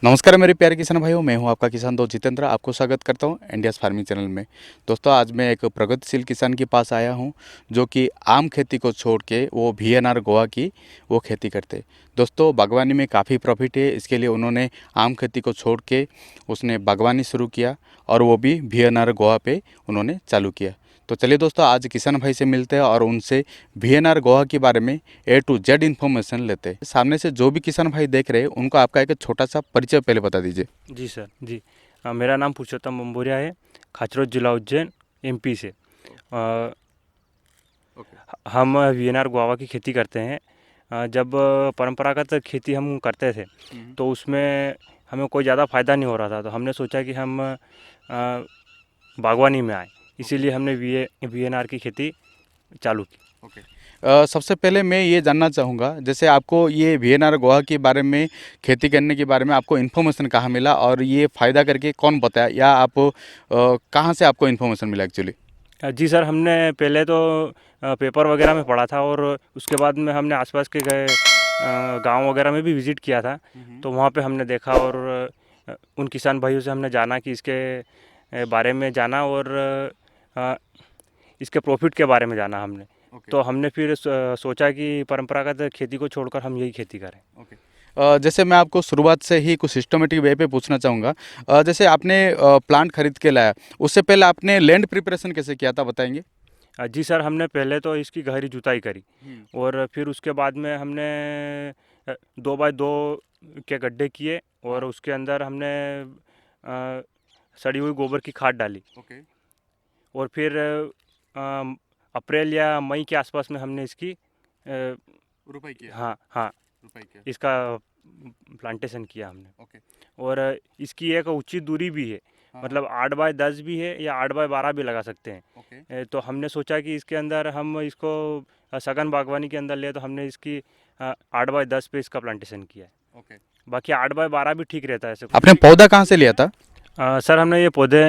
नमस्कार मेरे प्यारे किसान भाइयों, मैं हूं आपका किसान दोस्त जितेंद्र। आपको स्वागत करता हूं इंडियाज़ फार्मिंग चैनल में। दोस्तों, आज मैं एक प्रगतिशील किसान के पास आया हूं जो कि आम खेती को छोड़ के वो वीएनआर गोवा की वो खेती करते। दोस्तों, बागवानी में काफ़ी प्रॉफिट है, इसके लिए उन्होंने आम खेती को छोड़ के उसने बागवानी शुरू किया और वो भी वीएनआर गोवा पे उन्होंने चालू किया। तो चलिए दोस्तों, आज किसान भाई से मिलते हैं और उनसे वीएनआर गोवा के बारे में ए टू जेड इन्फॉर्मेशन लेते हैं। सामने से जो भी किसान भाई देख रहे हैं उनको आपका एक छोटा सा परिचय पहले बता दीजिए। जी सर, जी। मेरा नाम पुरुषोत्तम बम्बोरिया है, खाचरोद जिला उज्जैन, एमपी से। अ, हम वीएनआर गुआवा की खेती करते हैं। जब परंपरागत खेती हम करते थे तो उसमें हमें कोई ज़्यादा फ़ायदा नहीं हो रहा था, तो हमने सोचा कि हम बागवानी में आए, इसीलिए हमने वीएनआर की खेती चालू की। सबसे पहले मैं ये जानना चाहूँगा, जैसे आपको ये वीएनआर गोवा के बारे में, खेती करने के बारे में आपको इन्फॉर्मेशन कहाँ मिला और ये फ़ायदा करके कौन बताया, या आप कहाँ से आपको इन्फॉर्मेशन मिला एक्चुअली? जी सर, हमने पहले तो पेपर वगैरह में पढ़ा था और उसके बाद में हमने आसपास के गए गांव वगैरह में भी विज़िट किया था। तो वहाँ पे हमने देखा और उन किसान भाइयों से हमने जाना कि इसके बारे में जाना और अ, इसके प्रॉफिट के बारे में जाना हमने। तो हमने फिर सोचा कि परंपरागत खेती को छोड़कर हम यही खेती करें। जैसे मैं आपको शुरुआत से ही कुछ सिस्टमेटिक वे पे पूछना चाहूँगा। जैसे आपने प्लांट खरीद के लाया, उससे पहले आपने लैंड प्रिपरेशन कैसे किया था, बताएंगे? जी सर, हमने पहले तो इसकी गहरी जुताई करी और फिर उसके बाद में हमने 2 बाय 2 के गड्ढे किए और उसके अंदर हमने सड़ी हुई गोबर की खाद डाली और फिर अप्रैल या मई के आसपास में हमने इसकी रुपए किया। हाँ हाँ रुपए किया। इसका प्लांटेशन किया हमने। और इसकी एक उचित दूरी भी है, मतलब 8 बाय 10 भी है या 8 बाय 12 भी लगा सकते हैं। तो हमने सोचा कि इसके अंदर हम इसको सघन बागवानी के अंदर ले, तो हमने इसकी 8 बाय 10 पे इसका प्लांटेशन किया है। बाकी 8 बाय 12 भी ठीक रहता है ऐसे। आपने पौधा कहाँ से लिया था? सर, हमने ये पौधे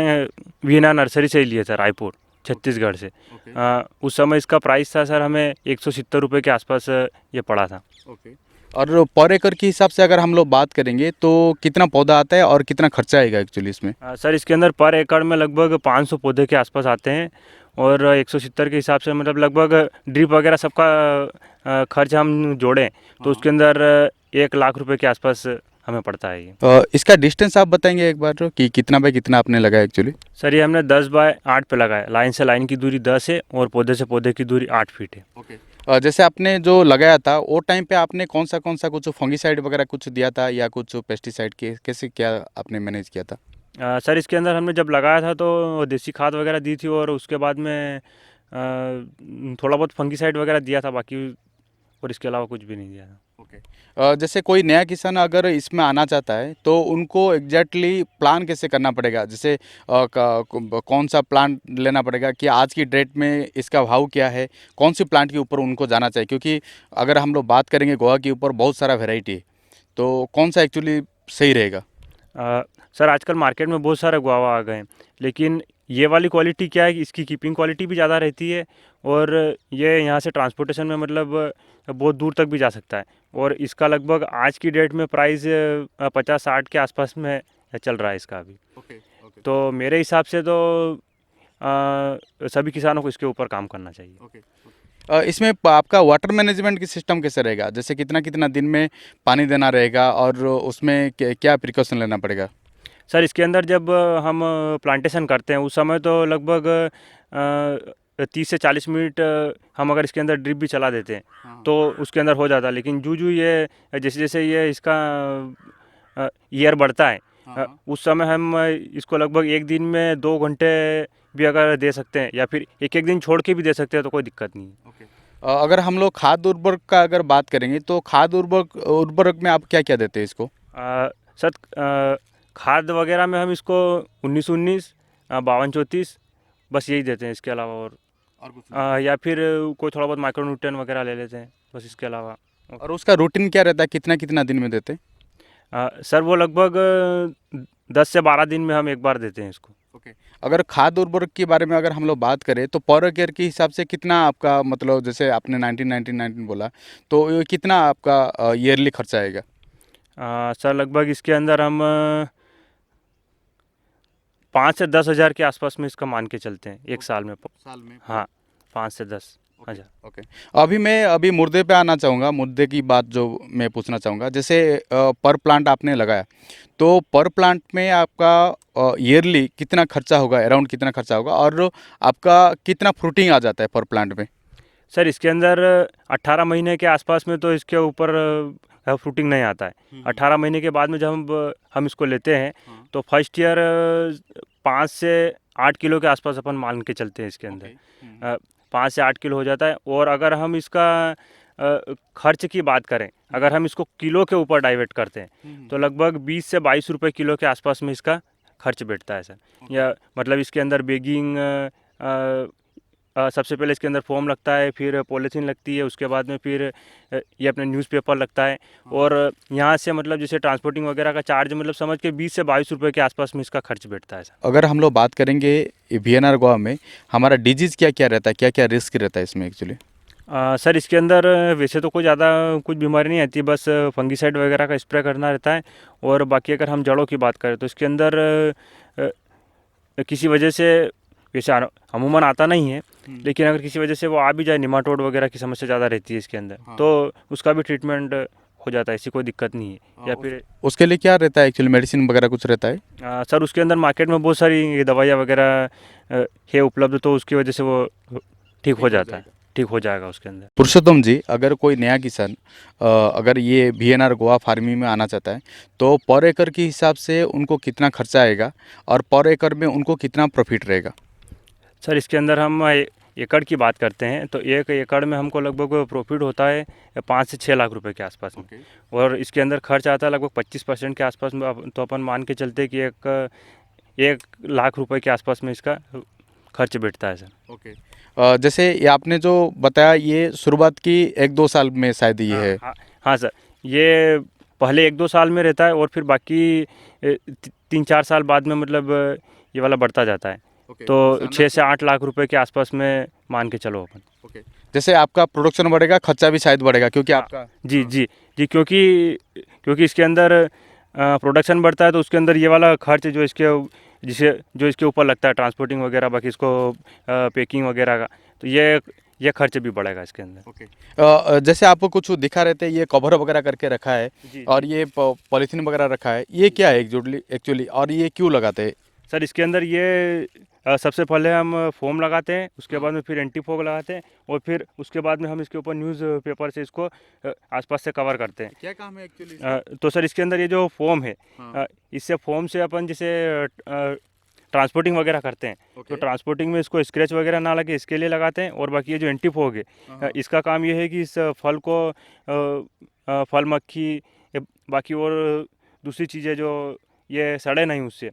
वीना नर्सरी से ही लिए थे, रायपुर छत्तीसगढ़ से। उस समय इसका प्राइस था सर, हमें 170 रुपये के आसपास ये पड़ा था। और पर एकड़ के हिसाब से अगर हम लोग बात करेंगे तो कितना पौधा आता है और कितना खर्चा आएगा एक्चुअली इसमें? सर, इसके अंदर पर एकड़ में लगभग 500 पौधे के आसपास आते हैं और 170 के हिसाब से मतलब लगभग ड्रिप वगैरह सबका खर्च हम जोड़ें तो उसके अंदर 1 लाख रुपए के आसपास हमें पड़ता है ये। इसका डिस्टेंस आप बताएंगे एक बार कि कितना बाय कितना आपने लगाया एक्चुअली? सर, ये हमने 10 बाय 8 पे लगाया। लाइन से लाइन की दूरी 10 है और पौधे से पौधे की दूरी 8 फीट है। जैसे आपने जो लगाया था वो टाइम पे आपने कौन सा कुछ फंगीसाइड वगैरह कुछ दिया था या कुछ पेस्टिसाइड के कैसे क्या आपने मैनेज किया था? सर, इसके अंदर हमने जब लगाया था तो देसी खाद वगैरह दी थी और उसके बाद में थोड़ा बहुत फंगीसाइड वगैरह दिया था, बाकी और इसके अलावा कुछ भी नहीं दिया था। जैसे कोई नया किसान अगर इसमें आना चाहता है तो उनको एग्जैक्टली प्लान कैसे करना पड़ेगा? जैसे कौन सा प्लांट लेना पड़ेगा कि आज की डेट में इसका भाव क्या है, कौन सी प्लांट के ऊपर उनको जाना चाहिए? क्योंकि अगर हम लोग बात करेंगे गोवा के ऊपर बहुत सारा वेराइटी है, तो कौन सा एक्चुअली सही रहेगा? सर, आजकल मार्केट में बहुत सारे गुआवा आ गए हैं, लेकिन ये वाली क्वालिटी क्या है कि इसकी कीपिंग क्वालिटी भी ज़्यादा रहती है और ये यहाँ से ट्रांसपोर्टेशन में मतलब बहुत दूर तक भी जा सकता है और इसका लगभग आज की डेट में प्राइस 50-60 के आसपास में चल रहा है इसका अभी। तो मेरे हिसाब से तो सभी किसानों को इसके ऊपर काम करना चाहिए। इसमें आपका वाटर मैनेजमेंट की सिस्टम कैसे रहेगा? जैसे कितना कितना दिन में पानी देना रहेगा और उसमें क्या प्रिकॉशन लेना पड़ेगा? सर, इसके अंदर जब हम प्लांटेशन करते हैं उस समय तो लगभग 30 से 40 मिनट हम अगर इसके अंदर ड्रिप भी चला देते हैं तो उसके अंदर हो जाता है, लेकिन जो ये जैसे जैसे ये इसका ईयर बढ़ता है उस समय हम इसको लगभग एक दिन में 2 घंटे भी अगर दे सकते हैं या फिर एक एक दिन छोड़ के भी दे सकते हैं तो कोई दिक्कत नहीं है। अगर हम लोग खाद उर्वरक का अगर बात करेंगे तो खाद उर्वरक में आप क्या क्या देते हैं इसको? सर, खाद वगैरह में हम इसको 19-19 52-34 बस यही देते हैं, इसके अलावा और कुछ या फिर कोई थोड़ा बहुत माइक्रोन्यूट्रिएंट वगैरह ले लेते हैं, बस इसके अलावा। और उसका रूटीन क्या रहता है, कितना कितना दिन में देते हैं? सर, वो लगभग 10 से 12 दिन में हम एक बार देते हैं इसको। अगर खाद उर्वरक के बारे में अगर हम लोग बात करें तो पर एकड़ के हिसाब से कितना आपका, मतलब जैसे आपने 19 बोला, तो ये कितना आपका ईयरली खर्चा आएगा? सर लगभग इसके अंदर हम 5 से 10 हज़ार के आसपास में इसका मान के चलते हैं एक साल में। साल में? हाँ, 5 से 10 हज़ार। ओके। अभी मुर्दे पे आना चाहूँगा, मुर्दे की बात जो मैं पूछना चाहूँगा, जैसे पर प्लांट आपने लगाया, तो पर प्लांट में आपका ईयरली कितना खर्चा होगा, अराउंड कितना खर्चा होगा, और आपका कितना फ्रूटिंग आ जाता है पर प्लांट में? सर इसके अंदर 18 महीने के आसपास में तो इसके ऊपर फ्रूटिंग नहीं आता है। 18 महीने के बाद में जब हम इसको लेते हैं तो फर्स्ट ईयर 5 से 8 किलो के आसपास अपन मान के चलते हैं इसके अंदर। 5 से 8 किलो हो जाता है। और अगर हम इसका खर्च की बात करें, अगर हम इसको किलो के ऊपर डाइवर्ट करते हैं तो लगभग 20 से 22 रुपए किलो के आसपास में इसका खर्च बैठता है सर। या मतलब इसके अंदर बेगिंग, सबसे पहले इसके अंदर फोम लगता है, फिर पॉलीथीन लगती है, उसके बाद में फिर ये अपने न्यूज़पेपर लगता है, और यहाँ से मतलब जैसे ट्रांसपोर्टिंग वगैरह का चार्ज मतलब समझ के 20 से 22 रुपए के आसपास में इसका खर्च बैठता है सर। अगर हम लोग बात करेंगे वीएनआर गोवा में, हमारा डिजीज़ क्या क्या रहता है, क्या क्या रिस्क रहता है इसमें एक्चुअली? सर इसके अंदर वैसे तो कोई ज़्यादा कुछ बीमारी नहीं आती, बस फंगीसाइड वगैरह का स्प्रे करना रहता है। और बाकी अगर हम जड़ों की बात करें तो इसके अंदर किसी वजह से वैसे अमूमन आता नहीं है, लेकिन अगर किसी वजह से वो आ भी जाए, निमाटोड वगैरह की समस्या ज़्यादा रहती है इसके अंदर, तो उसका भी ट्रीटमेंट हो जाता है, ऐसी कोई दिक्कत नहीं है। या फिर उसके लिए क्या रहता है एक्चुअली, मेडिसिन वगैरह कुछ रहता है? सर उसके अंदर मार्केट में बहुत सारी दवाइयाँ वगैरह है उपलब्ध, तो उसकी वजह से वो ठीक हो जाता है, ठीक हो जाएगा उसके अंदर। पुरुषोत्तम जी, अगर कोई नया किसान अगर ये वीएनआर गोवा फार्मिंग में आना चाहता है, तो पर एकड़ के हिसाब से उनको कितना खर्चा आएगा और पर एकड़ में उनको कितना प्रॉफिट रहेगा? सर इसके अंदर हम एकड़ की बात करते हैं तो 1 एकड़ में हमको लगभग प्रॉफिट होता है 5 से 6 लाख रुपए के आसपास में। और इसके अंदर खर्च आता है लगभग 25% के आसपास में, तो अपन मान के चलते हैं कि 1 लाख रुपए के आसपास में इसका खर्च बैठता है सर। ओके। जैसे ये आपने जो बताया, ये शुरुआत की 1-2 साल में शायद ये है? हाँ सर, ये पहले 1-2 साल में रहता है और फिर बाकी 3-4 साल बाद में मतलब ये वाला बढ़ता जाता है। तो 6 से 8 लाख रुपए के आसपास में मान के चलो अपन। ओके। जैसे आपका प्रोडक्शन बढ़ेगा, खर्चा भी शायद बढ़ेगा, क्योंकि आपका जी, क्योंकि इसके अंदर प्रोडक्शन बढ़ता है तो उसके अंदर ये वाला खर्च जो इसके ऊपर लगता है, ट्रांसपोर्टिंग वगैरह, बाकी इसको पैकिंग वगैरह का, तो ये खर्च भी बढ़ेगा इसके अंदर। ओके। जैसे आपको कुछ दिखा रहते हैं, ये कवर वगैरह करके रखा है और ये पॉलीथीन वगैरह रखा है, ये क्या है एक्चुअली, और ये क्यों लगाते हैं? सर इसके अंदर ये सबसे पहले हम फोम लगाते हैं, उसके बाद में फिर एंटी फॉग लगाते हैं, और फिर उसके बाद में हम इसके ऊपर न्यूज़ पेपर से इसको आसपास से कवर करते हैं। क्या काम है एक्चुअली? तो सर इसके अंदर ये जो फोम है, इससे फोम से अपन जैसे ट्रांसपोर्टिंग वगैरह करते हैं, तो ट्रांसपोर्टिंग में इसको स्क्रैच वगैरह ना लगे इसके लिए लगाते हैं। और बाकी ये जो एंटी फॉग है, इसका काम ये है कि इस फल को फल मक्खी बाकी और दूसरी चीज़ें जो ये सड़े नहीं उससे,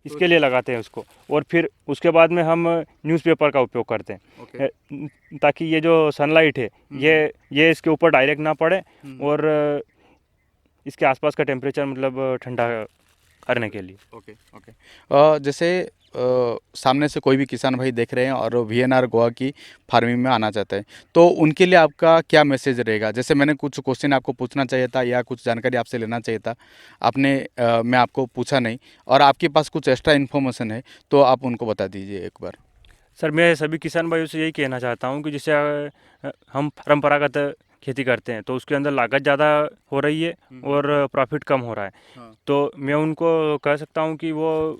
इसके लिए लगाते हैं उसको। और फिर उसके बाद में हम न्यूज़पेपर का उपयोग करते हैं, ताकि ये जो सनलाइट है ये इसके ऊपर डायरेक्ट ना पड़े, और इसके आसपास का टेम्परेचर मतलब ठंडा करने के लिए। ओके। जैसे सामने से कोई भी किसान भाई देख रहे हैं और वीएनआर गोवा की फार्मिंग में आना चाहते हैं, तो उनके लिए आपका क्या मैसेज रहेगा? जैसे मैंने कुछ क्वेश्चन आपको पूछना चाहिए था या कुछ जानकारी आपसे लेना चाहिए था, मैं आपको पूछा नहीं, और आपके पास कुछ एक्स्ट्रा इन्फॉर्मेशन है तो आप उनको बता दीजिए एक बार। सर मैं सभी किसान भाइयों से यही कहना चाहता हूँ कि जैसे हम परंपरागत खेती करते हैं तो उसके अंदर लागत ज़्यादा हो रही है और प्रॉफिट कम हो रहा है। तो मैं उनको कह सकता हूँ कि वो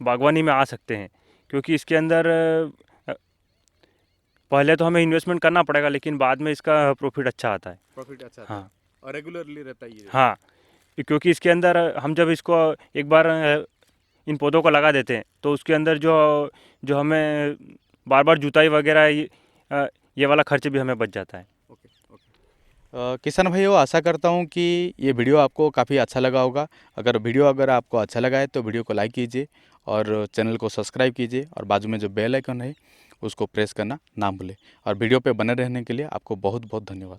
बागवानी में आ सकते हैं, क्योंकि इसके अंदर पहले तो हमें इन्वेस्टमेंट करना पड़ेगा, लेकिन बाद में इसका प्रॉफिट अच्छा आता है। हाँ, और रेगुलरली रहता है ये? हाँ, क्योंकि इसके अंदर हम जब इसको एक बार इन पौधों को लगा देते हैं तो उसके अंदर जो हमें बार बार जुताई वगैरह ये वाला खर्च भी हमें बच जाता है। किसान भाइयों, आशा करता हूँ कि ये वीडियो आपको काफ़ी अच्छा लगा होगा। अगर आपको अच्छा लगा है तो वीडियो को लाइक कीजिए और चैनल को सब्सक्राइब कीजिए, और बाजू में जो बेल आइकन है उसको प्रेस करना ना भूलें। और वीडियो पे बने रहने के लिए आपको बहुत बहुत धन्यवाद।